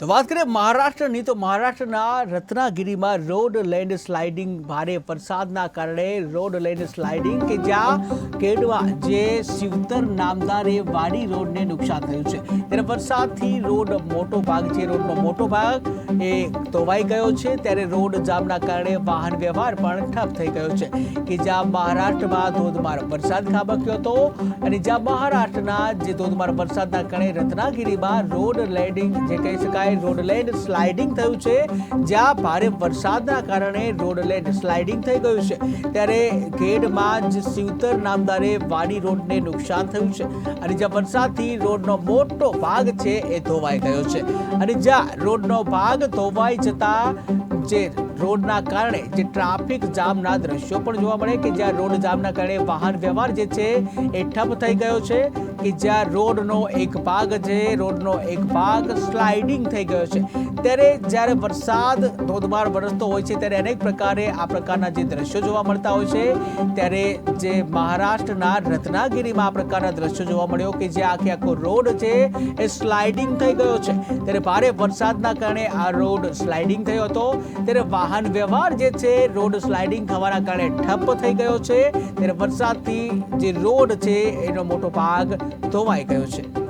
તો વાત કરીએ મહારાષ્ટ્રની તો મહારાષ્ટ્રના રત્નાગીરીમાં રોડ લેન્ડ સ્લાઇડિંગ ભારે વરસાદના કારણે રોડ લેન્ડ સ્લાઇડિંગ કે જ્યાં કેડવા જે શિવતર નામદાર એ વાડી રોડને નુકસાન થયું છે ત્યારે વરસાદથી રોડ મોટો ભાગ છે રોડનો મોટો ભાગ એ ધોવાઈ ગયો છે ત્યારે રોડ જામના કારણે વાહન વ્યવહાર પણ ઠપ થઈ ગયો છે કે જ્યાં મહારાષ્ટ્રમાં ધોધમાર વરસાદ ખાબક્યો હતો અને જ્યાં મહારાષ્ટ્રના જે ધોધમાર વરસાદના કારણે રત્નાગીરીમાં રોડ લેન્ડિંગ જે કહી શકાય રોડ લેન્ડ સ્લાઇડિંગ થયું છે જ્યાં ભારે વરસાદના કારણે રોડ લેન્ડ સ્લાઇડિંગ થઈ ગયું છે ત્યારે ખેડમાં જ શિવતર નામદારે વાડી રોડને નુકસાન થયું છે અને જ્યાં વરસાદથી રોડનો મોટો ભાગ છે એ ધોવાઈ ગયો છે અને જ્યાં રોડનો ભાગ ધોવાઈ જતા જે રોડના કારણે જે ટ્રાફિક જામના દ્રશ્યો પણ જોવા મળે કે જ્યાં રોડ જામના કારણે વાહન વ્યવહાર જે છે એ ઠપ થઈ ગયો છે કે જ્યાં રોડનો એક ભાગ સ્લાઇડિંગ થઈ ગયો છે ત્યારે જ્યારે વરસાદ ધોધમાર વરસતો હોય છે ત્યારે અનેક પ્રકારે આ પ્રકારના જે દ્રશ્યો જોવા મળતા હોય છે ત્યારે જે મહારાષ્ટ્રના રત્નાગીરીમાં આ પ્રકારના દ્રશ્યો જોવા મળ્યો કે જે આખો રોડ છે એ સ્લાઇડિંગ થઈ ગયો છે ત્યારે ભારે વરસાદના કારણે આ રોડ સ્લાઇડિંગ થયો હતો ત્યારે વાહન વ્યવહાર જે છે રોડ સ્લાઇડિંગ થવાના કારણે ઠપ થઈ ગયો છે ત્યારે વરસાદથી જે રોડ છે એનો મોટો ભાગ ધોવાઈ ગયો છે।